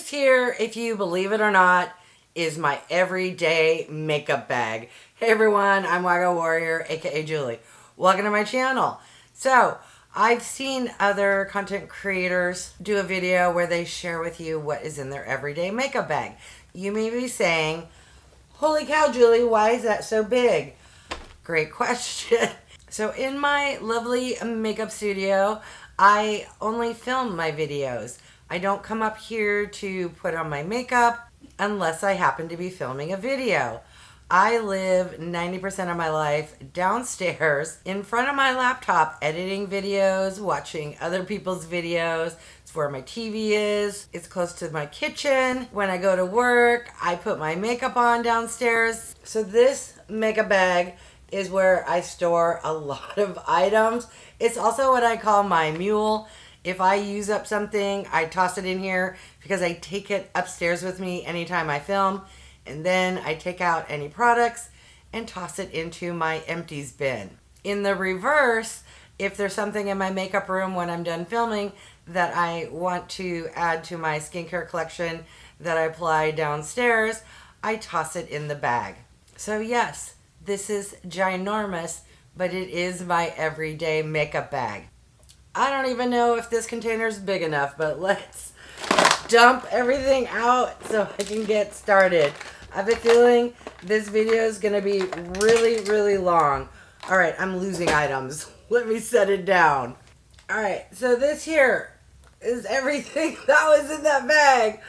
This here, if you believe it or not, is my everyday makeup bag. Hey everyone, I'm wygowarrior, aka Julie. Welcome to my channel. So, I've seen other content creators do a video where they share with you what is in their everyday makeup bag. You may be saying, holy cow, Julie, why is that so big? Great question. So in my lovely makeup studio, I only film my videos. I don't come up here to put on my makeup unless I happen to be filming a video. I live 90% of my life downstairs in front of my laptop, editing videos, watching other people's videos. It's where my TV is. It's close to my kitchen. When I go to work, I put my makeup on downstairs. So this makeup bag is where I store a lot of items. It's also what I call my mule. If I use up something, I toss it in here because I take it upstairs with me anytime I film. And then I take out any products and toss it into my empties bin. In the reverse, if there's something in my makeup room when I'm done filming that I want to add to my skincare collection that I apply downstairs, I toss it in the bag. So yes, this is ginormous, but it is my everyday makeup bag. I don't even know if this container is big enough, but let's dump everything out so I can get started. I have a feeling this video is going to be really, really long. All right, I'm losing items. Let me set it down. All right, so this here is everything that was in that bag.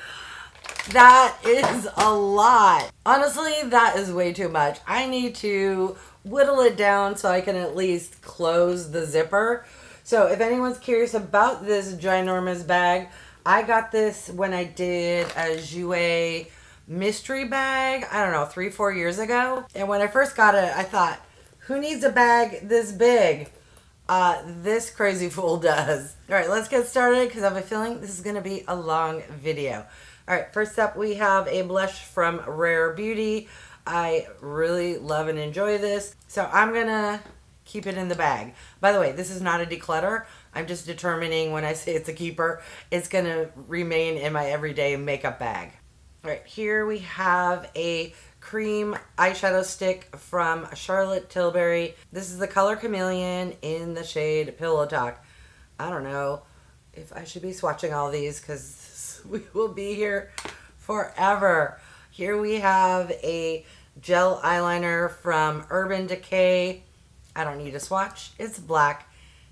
That is a lot. Honestly, that is way too much. I need to whittle it down so I can at least close the zipper. So if anyone's curious about this ginormous bag, I got this when I did a Jouer mystery bag, I don't know, 3-4 years ago. And when I first got it, I thought, who needs a bag this big? This crazy fool does. All right, let's get started because I have a feeling this is going to be a long video. All right, first up we have a blush from Rare Beauty. I really love and enjoy this. So I'm going to keep it in the bag. By the way, this is not a declutter. I'm just determining when I say it's a keeper, it's going to remain in my everyday makeup bag. All right, here we have a cream eyeshadow stick from Charlotte Tilbury. This is the color Chameleon in the shade Pillow Talk. I don't know if I should be swatching all these because we will be here forever. Here we have a gel eyeliner from Urban Decay. I don't need a swatch. It's black.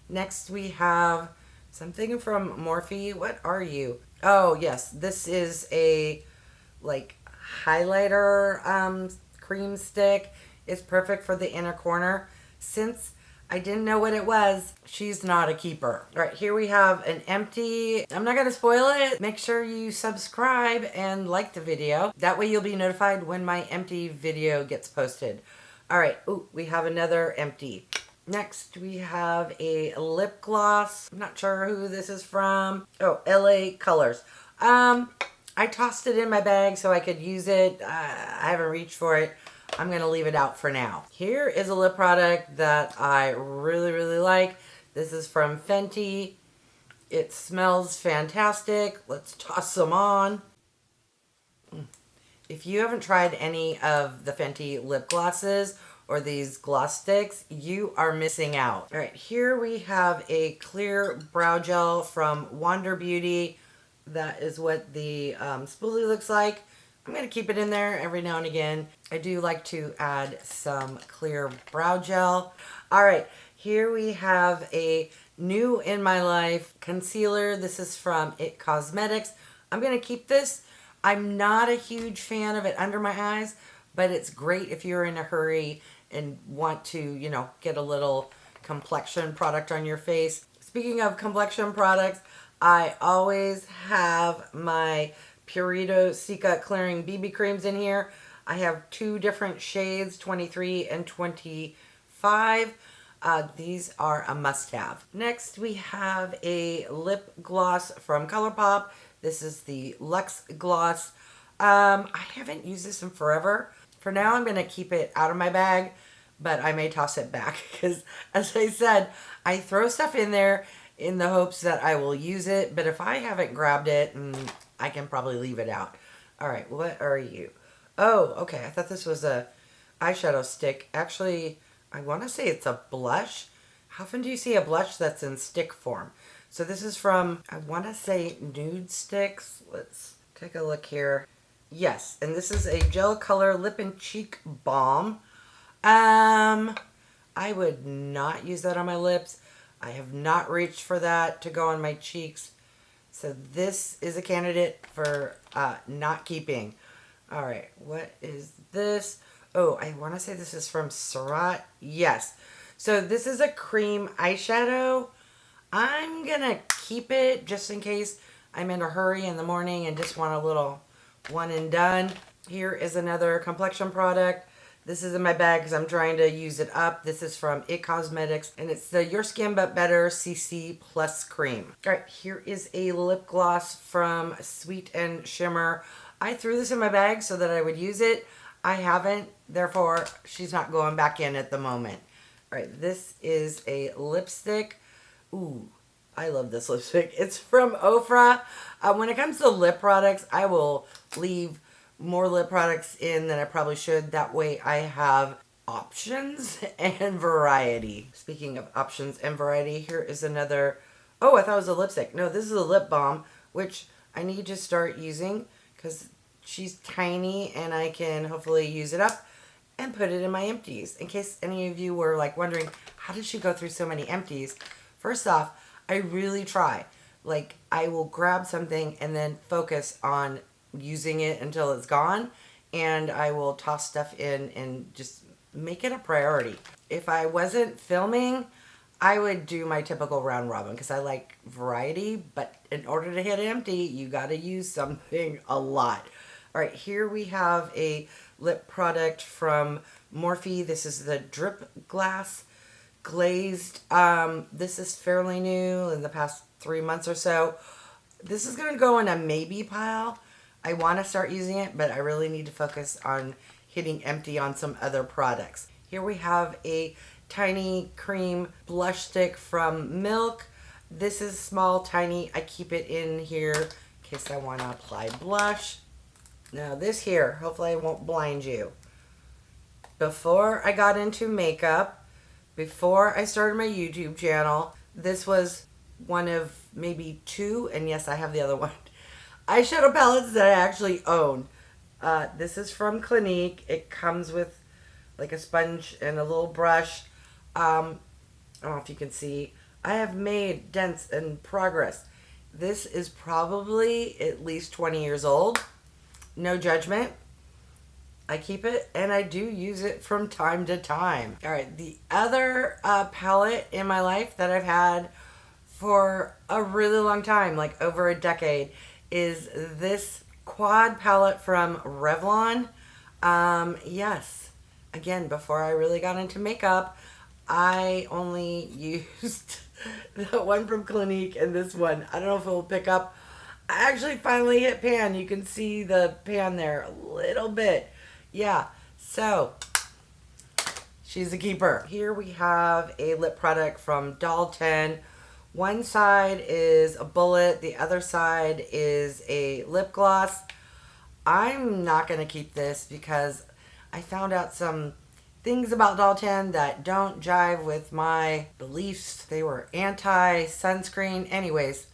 Next we have something from Morphe. What are you? Oh, yes. This is a like highlighter cream stick. It's perfect for the inner corner. Since I didn't know what it was, she's not a keeper. All right, here we have an empty. I'm not going to spoil it. Make sure you subscribe and like the video. That way you'll be notified when my empty video gets posted. All right, ooh, we have another empty. Next, we have a lip gloss. I'm not sure who this is from. Oh, LA Colors. I tossed it in my bag so I could use it. I haven't reached for it. I'm going to leave it out for now. Here is a lip product that I really, really like. This is from Fenty. It smells fantastic. Let's toss some on. If you haven't tried any of the Fenty lip glosses or these gloss sticks, you are missing out. All right, here we have a clear brow gel from Wander Beauty. That is what the spoolie looks like. I'm going to keep it in there every now and again. I do like to add some clear brow gel. All right, here we have a new in my life concealer. This is from It Cosmetics. I'm going to keep this. I'm not a huge fan of it under my eyes, but it's great if you're in a hurry and want to, you know, get a little complexion product on your face. Speaking of complexion products, I always have my Purito Cica Clearing BB Creams in here. I have 2 different shades, 23 and 25. These are a must-have. Next, we have a lip gloss from ColourPop. This is the Luxe Gloss. I haven't used this in forever. For now, I'm going to keep it out of my bag, but I may toss it back because, as I said, I throw stuff in there in the hopes that I will use it, but if I haven't grabbed it, I can probably leave it out. All right, what are you? Oh, okay. I thought this was a eyeshadow stick. Actually, I want to say it's a blush. How often do you see a blush that's in stick form? So this is from, I want to say Nude Sticks. Let's take a look here. Yes, and this is a gel color lip and cheek balm. I would not use that on my lips. I have not reached for that to go on my cheeks. So this is a candidate for not keeping. All right, what is this? Oh, I want to say this is from Surat. Yes. So this is a cream eyeshadow. I'm going to keep it just in case I'm in a hurry in the morning and just want a little one and done. Here is another complexion product. This is in my bag because I'm trying to use it up. This is from It Cosmetics, and it's the Your Skin But Better CC Plus Cream. All right, here is a lip gloss from Sweet and Shimmer. I threw this in my bag so that I would use it. I haven't, therefore she's not going back in at the moment. All right, this is a lipstick. Ooh, I love this lipstick. It's from Ofra. When it comes to lip products, I will leave more lip products in than I probably should. That way I have options and variety. Speaking of options and variety, here is another. Oh, I thought it was a lipstick. No, this is a lip balm, which I need to start using because she's tiny and I can hopefully use it up and put it in my empties. In case any of you were like wondering, how did she go through so many empties? First off, I really try. Like, I will grab something and then focus on using it until it's gone, and I will toss stuff in and just make it a priority. If I wasn't filming, I would do my typical round robin because I like variety, but in order to hit empty, you got to use something a lot. All right, here we have a lip product from Morphe. This is the Drip Glass Glazed. This is fairly new in the past 3 months or so. This is going to go in a maybe pile. I want to start using it, but I really need to focus on hitting empty on some other products. Here we have a tiny cream blush stick from Milk. This is small, tiny. I keep it in here in case I want to apply blush. Now this here, hopefully I won't blind you. Before I got into makeup, before I started my YouTube channel, this was one of maybe 2, and yes, I have the other one, eyeshadow palettes that I actually own. This is from Clinique. It comes with like a sponge and a little brush. I don't know if you can see. I have made dents and progress. This is probably at least 20 years old. No judgment. I keep it and I do use it from time to time. All right, the other palette in my life that I've had for a really long time, like over a decade, is this quad palette from Revlon. Yes, again, before I really got into makeup, I only used the one from Clinique and this one. I don't know if it will pick up. I actually finally hit pan. You can see the pan there a little bit. Yeah, so she's a keeper. Here we have a lip product from Dalton. One side is a bullet, the other side is a lip gloss. I'm not going to keep this because I found out some things about Dalton that don't jive with my beliefs. They were anti-sunscreen. Anyways,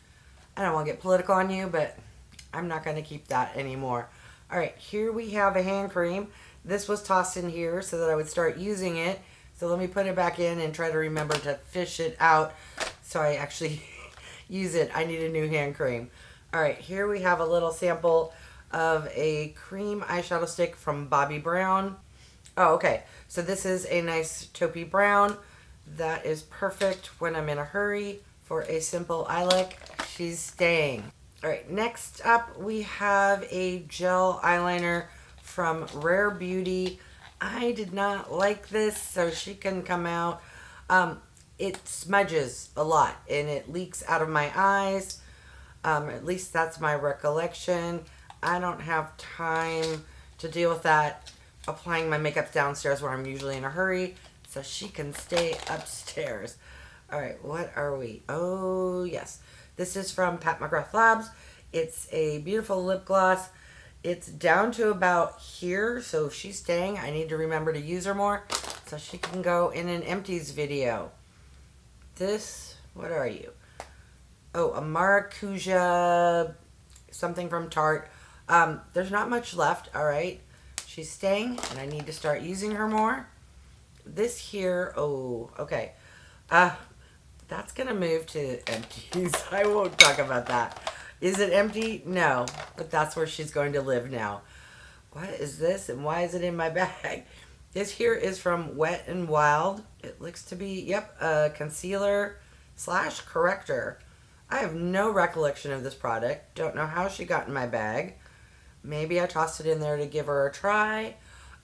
I don't want to get political on you, but I'm not going to keep that anymore. All right, here we have a hand cream. This was tossed in here so that I would start using it. So let me put it back in and try to remember to fish it out so I actually use it. I need a new hand cream. All right, here we have a little sample of a cream eyeshadow stick from Bobbi Brown. Oh, okay. So this is a nice taupey brown. That is perfect when I'm in a hurry for a simple eye look. She's staying. All right, next up we have a gel eyeliner from Rare Beauty. I did not like this, so she can come out. It smudges a lot and it leaks out of my eyes. At least that's my recollection. I don't have time to deal with that applying my makeup downstairs where I'm usually in a hurry, so she can stay upstairs. All right, what are we? Oh, yes. This is from Pat McGrath Labs. It's a beautiful lip gloss. It's down to about here, so if she's staying, I need to remember to use her more so she can go in an empties video. This, what are you? Oh, a maracuja, something from Tarte. There's not much left, all right. She's staying, and I need to start using her more. This here, oh, okay. That's gonna move to empties. I won't talk about that. Is it empty? No, but that's where she's going to live now. What is this, and why is it in my bag? This here is from Wet n Wild. It looks to be, yep, a concealer slash corrector. I have no recollection of this product. Don't know how she got in my bag. Maybe I tossed it in there to give her a try.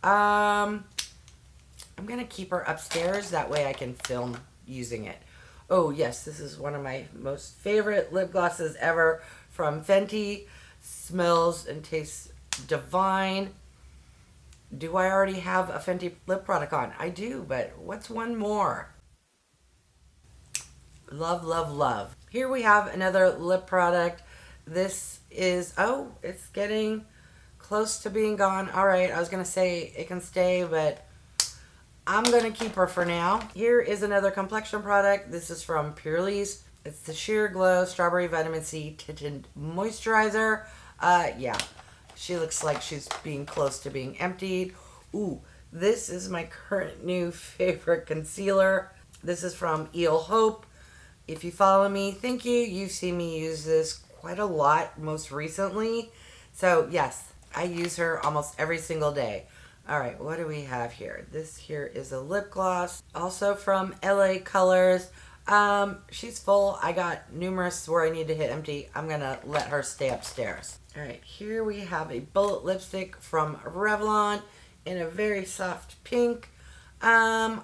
I'm going to keep her upstairs. That way I can film using it. Oh, yes, this is one of my most favorite lip glosses ever from Fenty. Smells and tastes divine. Do I already have a Fenty lip product on? I do, but what's one more? Love, love, love. Here we have another lip product. This is, oh, it's getting close to being gone. All right, I was going to say it can stay, but I'm going to keep her for now. Here is another complexion product. This is from Purely's. It's the Sheer Glow Strawberry Vitamin C Tinted Moisturizer. Yeah, she looks like she's being close to being emptied. Ooh, this is my current new favorite concealer. This is from Eel Hope. If you follow me, thank you. You've seen me use this quite a lot most recently. So yes, I use her almost every single day. All right, what do we have here? This here is a lip gloss, also from LA Colors. She's full. I got numerous where I need to hit empty. I'm gonna let her stay upstairs. All right, here we have a bullet lipstick from Revlon in a very soft pink.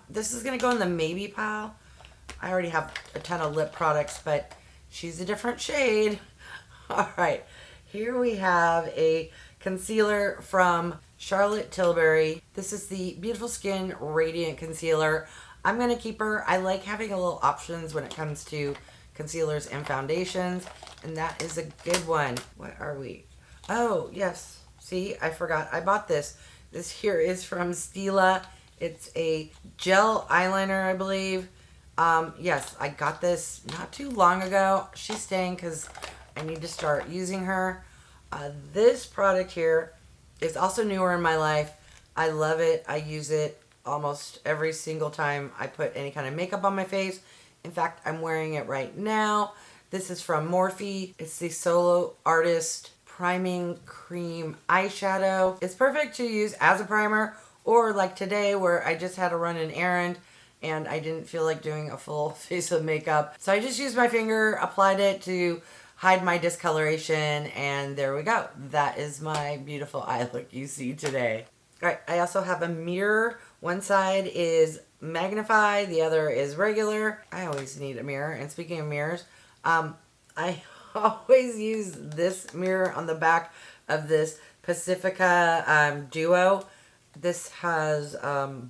This is gonna go in the maybe pile. I already have a ton of lip products, but she's a different shade. All right, here we have a concealer from Charlotte Tilbury. This is the Beautiful Skin Radiant Concealer. I'm going to keep her. I like having a little options when it comes to concealers and foundations, and that is a good one. What are we? Oh, yes. See, I forgot. I bought this. This here is from Stila. It's a gel eyeliner, I believe. Yes, I got this not too long ago. She's staying because I need to start using her. This product here is also newer in my life. I love it. I use it almost every single time I put any kind of makeup on my face. In fact, I'm wearing it right now. This is from Morphe. It's the Solo Artist Priming Cream Eyeshadow. It's perfect to use as a primer, or like today where I just had to run an errand and I didn't feel like doing a full face of makeup. So I just used my finger, applied it to hide my discoloration, and there we go. That is my beautiful eye look you see today. All right, I also have a mirror. One side is magnify, the other is regular. I always need a mirror. And speaking of mirrors, I always use this mirror on the back of this Pacifica Duo. This has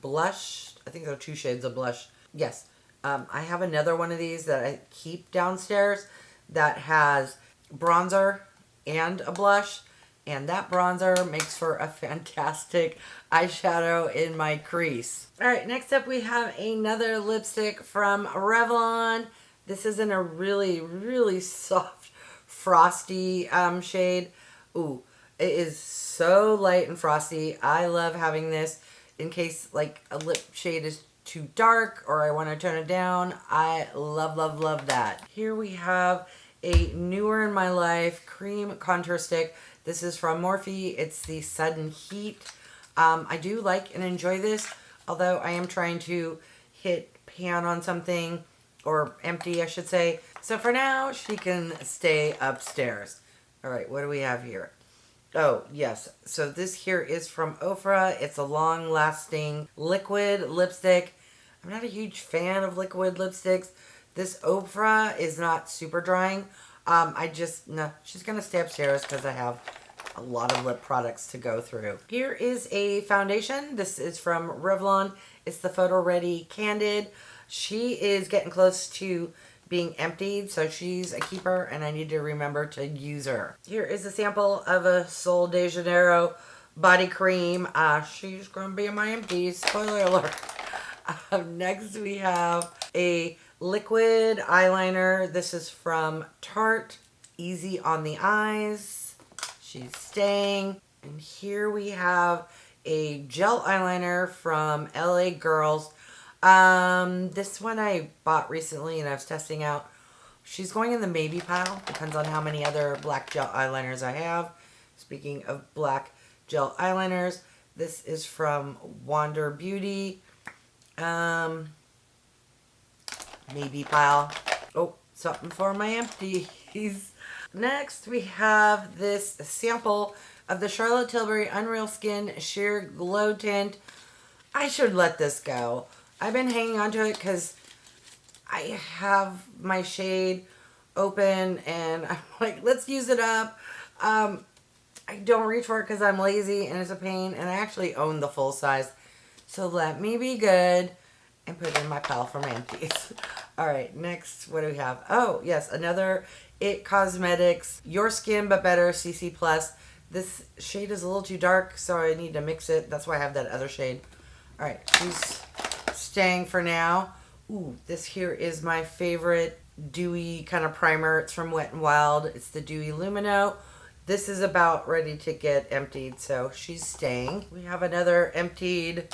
blush. I think there are 2 shades of blush. Yes. I have another one of these that I keep downstairs that has bronzer and a blush. And that bronzer makes for a fantastic eyeshadow in my crease. All right, next up we have another lipstick from Revlon. This is in a really, really soft, frosty shade. Ooh, it is so light and frosty. I love having this in case like a lip shade is too dark or I want to tone it down. I love, love, love that. Here we have a newer in my life cream contour stick. This is from Morphe. It's the Sudden Heat. I do like and enjoy this, although I am trying to hit pan on something, or empty, I should say. So for now, she can stay upstairs. All right, what do we have here? Oh, yes. So this here is from Ofra. It's a long-lasting liquid lipstick. I'm not a huge fan of liquid lipsticks. This Ofra is not super drying. No, she's going to stay upstairs because I have a lot of lip products to go through. Here is a foundation. This is from Revlon. It's the Photo Ready Candid. She is getting close to being emptied, so she's a keeper and I need to remember to use her. Here is a sample of a Sol de Janeiro body cream. She's going to be in my empties. Spoiler alert. Next we have a liquid eyeliner. This is from Tarte. Easy on the eyes. She's staying. And here we have a gel eyeliner from LA Girls. This one I bought recently and I was testing out. She's going in the maybe pile. Depends on how many other black gel eyeliners I have. Speaking of black gel eyeliners, this is from Wander Beauty. Maybe pile. Oh, something for my empties. Next, we have this sample of the Charlotte Tilbury Unreal Skin Sheer Glow Tint. I should let this go. I've been hanging on to it because I have my shade open and I'm like, let's use it up. I don't reach for it because I'm lazy and it's a pain, and I actually own the full size. So let me be good and put it in my pile for my empties. All right, next, what do we have? Oh, yes, another It Cosmetics Your Skin But Better CC+. This shade is a little too dark, so I need to mix it. That's why I have that other shade. All right, she's staying for now. Ooh, this here is my favorite dewy kind of primer. It's from Wet n Wild. It's the Dewy Lumino. This is about ready to get emptied, so she's staying. We have another emptied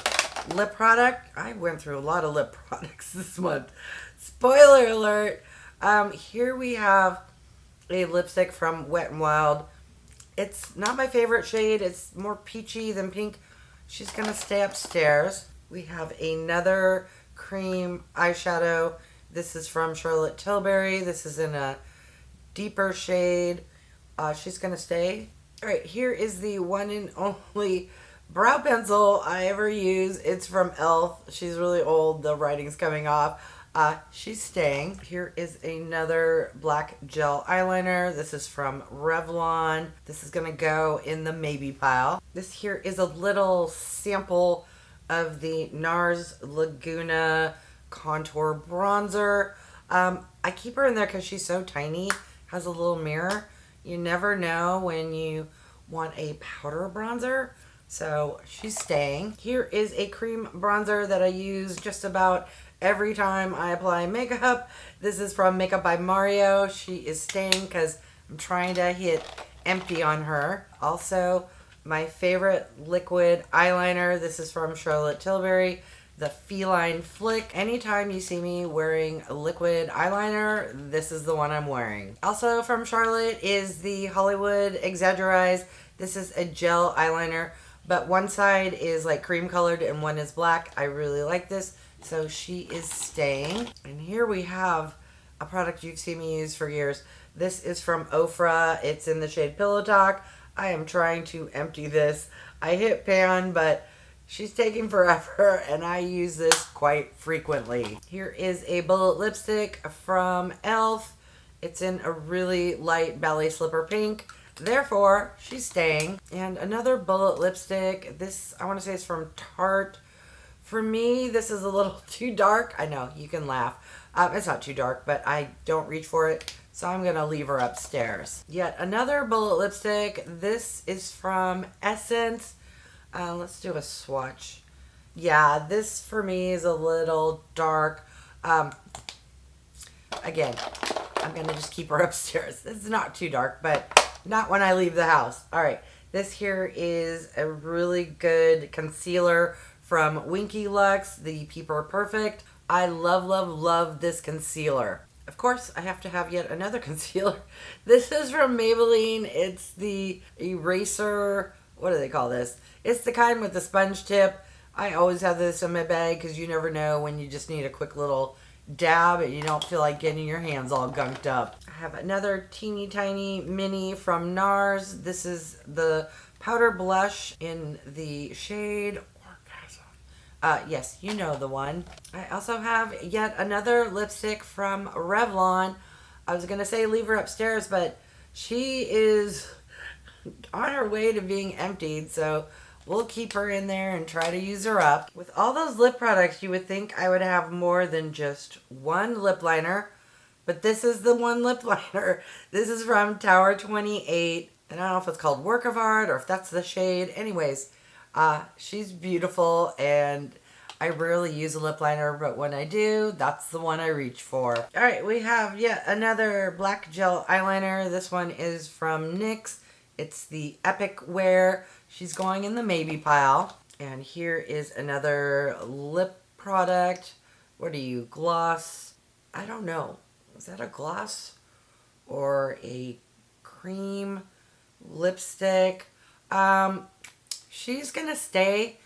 lip product. I went through a lot of lip products this month. Spoiler alert. Here we have a lipstick from Wet n Wild. It's not my favorite shade. It's more peachy than pink. She's going to stay upstairs. We have another cream eyeshadow. This is from Charlotte Tilbury. This is in a deeper shade. She's going to stay. All right, here is the one and only brow pencil I ever use. It's from e.l.f. She's really old. The writing's coming off. She's staying. Here is another black gel eyeliner. This is from Revlon. This is going to go in the maybe pile. This here is a little sample of the NARS Laguna Contour Bronzer. I keep her in there because she's so tiny. Has a little mirror. You never know when you want a powder bronzer. So she's staying. Here is a cream bronzer that I use just about every time I apply makeup. This is from Makeup by Mario. She is staying because I'm trying to hit empty on her. Also, my favorite liquid eyeliner. This is from Charlotte Tilbury, the Feline Flick. Anytime you see me wearing a liquid eyeliner, this is the one I'm wearing. Also from Charlotte is the Hollywood Exaggerize. This is a gel eyeliner, but one side is like cream colored and one is black. I really like this, so she is staying. And here we have a product you've seen me use for years. This is from Ofra. It's in the shade Pillow Talk. I am trying to empty this. I hit pan, but she's taking forever, and I use this quite frequently. Here is a bullet lipstick from e.l.f. It's in a really light ballet slipper pink. Therefore, she's staying. And another bullet lipstick. This, I want to say, is from Tarte. For me, this is a little too dark. I know, you can laugh. It's not too dark, but I don't reach for it, so I'm going to leave her upstairs. Yet another bullet lipstick. This is from Essence. Let's do a swatch. Yeah, this for me is a little dark. Again, I'm going to just keep her upstairs. It's not too dark, but not when I leave the house. All right, this here is a really good concealer from Winky Lux, the Peeper Perfect. I love, love, love this concealer. Of course, I have to have yet another concealer. This is from Maybelline. It's the Eraser, what do they call this? It's the kind with the sponge tip. I always have this in my bag because you never know when you just need a quick little dab and you don't feel like getting your hands all gunked up. I have another teeny tiny mini from NARS. This is the powder blush in the shade Orgasm. Yes, you know the one. I also have yet another lipstick from Revlon. I was going to say leave her upstairs, but she is on her way to being emptied, so we'll keep her in there and try to use her up. With all those lip products, you would think I would have more than just one lip liner, But this is the one lip liner. This is from Tower 28. And I don't know if it's called Work of Art or if that's the shade. Anyways, she's beautiful and I rarely use a lip liner, but when I do, that's the one I reach for. All right, we have yet another black gel eyeliner. This one is from NYX. It's the Epic Wear. She's going in the maybe pile. And here is another lip product. What are you, gloss? I don't know. Is that a gloss or a cream lipstick? She's gonna stay.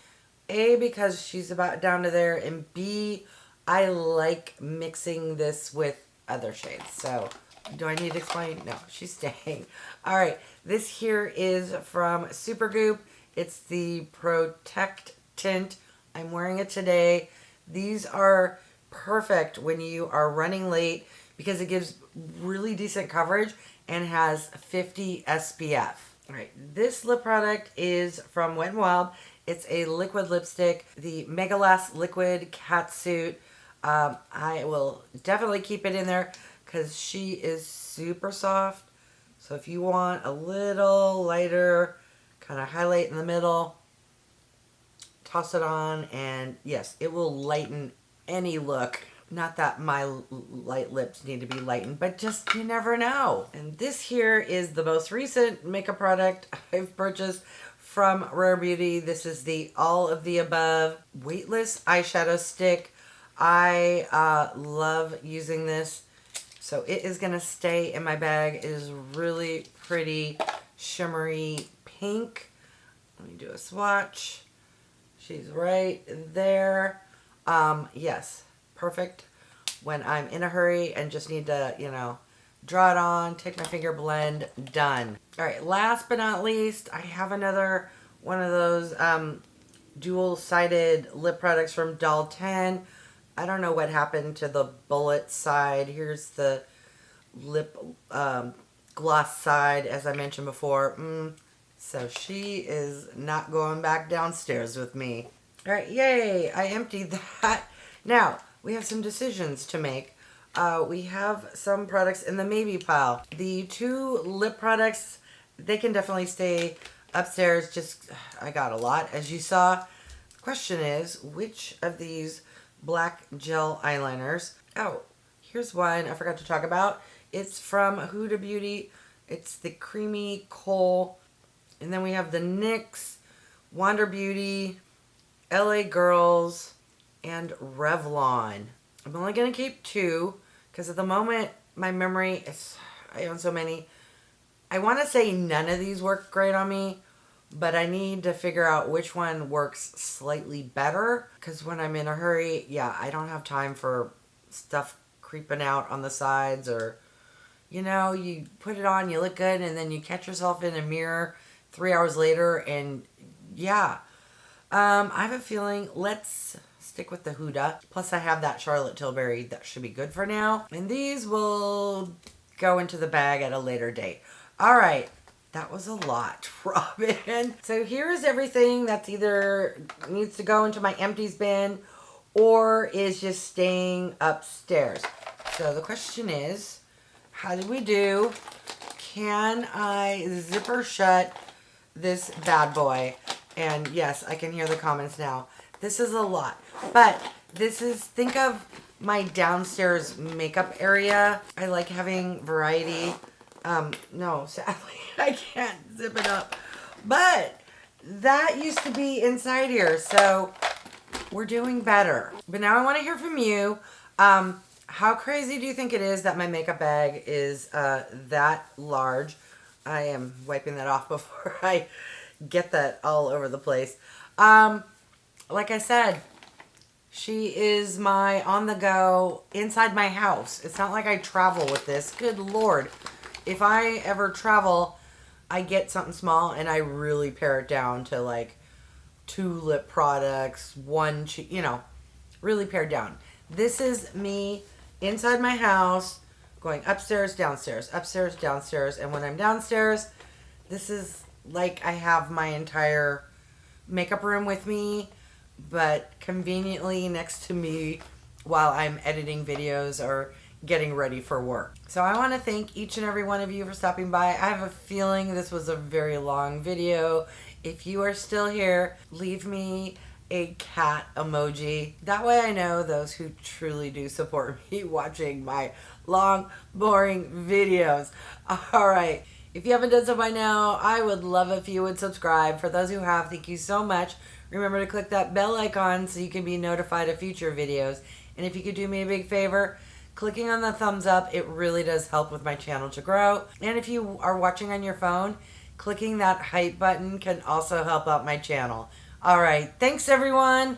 A, because she's about down to there, and B, I like mixing this with other shades. So, do I need to explain? No, she's staying. All right, this here is from Supergoop. It's the Protect Tint. I'm wearing it today. These are perfect when you are running late because it gives really decent coverage and has 50 SPF. All right, this lip product is from Wet n Wild. It's a liquid lipstick, the Mega Last Liquid Catsuit. I will definitely keep it in there because she is super soft. So if you want a little lighter, kind of highlight in the middle, toss it on, and yes, it will lighten any look. Not that my light lips need to be lightened, but just you never know. And this here is the most recent makeup product I've purchased from Rare Beauty. This is the All of the Above Weightless Eyeshadow Stick. I love using this. So it is going to stay in my bag. It is really pretty shimmery pink. Let me do a swatch. She's right there. Yes, perfect when I'm in a hurry and just need to, you know, draw it on, take my finger blend, done. All right, last but not least, I have another one of those dual-sided lip products from Doll 10. I don't know what happened to the bullet side. Here's the lip gloss side, as I mentioned before. So she is not going back downstairs with me. All right, yay, I emptied that. Now, we have some decisions to make. We have some products in the maybe pile. The two lip products, they can definitely stay upstairs. Just, I got a lot, as you saw. The question is, which of these black gel eyeliners? Oh, here's one I forgot to talk about. It's from Huda Beauty. It's the Creamy Coal. And then we have the NYX, Wander Beauty, LA Girls, and Revlon. I'm only going to keep two because at the moment my memory is, I own so many. I want to say none of these work great on me, but I need to figure out which one works slightly better because when I'm in a hurry, yeah, I don't have time for stuff creeping out on the sides or, you know, you put it on, you look good, and then you catch yourself in a mirror 3 hours later and yeah. I have a feeling let's stick with the Huda. Plus I have that Charlotte Tilbury that should be good for now. And these will go into the bag at a later date. All right. That was a lot, Robin. So here's everything that's either needs to go into my empties bin or is just staying upstairs. So the question is, how did we do? Can I zipper shut this bad boy? And yes, I can hear the comments now. This is a lot. But this is, think of my downstairs makeup area. I like having variety. No, sadly, I can't zip it up. But that used to be inside here. So we're doing better. But now I want to hear from you. How crazy do you think it is that my makeup bag is that large? I am wiping that off before I get that all over the place. Like I said, she is my on-the-go inside my house. It's not like I travel with this. Good Lord. If I ever travel, I get something small and I really pare it down to like 2 lip products, 1, you know, really pared down. This is me inside my house going upstairs, downstairs, upstairs, downstairs. And when I'm downstairs, this is like I have my entire makeup room with me, but conveniently next to me while I'm editing videos or getting ready for work. So I want to thank each and every one of you for stopping by. I have a feeling this was a very long video. If you are still here, leave me a cat emoji. That way I know those who truly do support me watching my long, boring videos. All right. If you haven't done so by now, I would love if you would subscribe. For those who have, thank you so much. Remember to click that bell icon so you can be notified of future videos. And if you could do me a big favor, clicking on the thumbs up, it really does help with my channel to grow. And if you are watching on your phone, clicking that hype button can also help out my channel. All right. Thanks, everyone.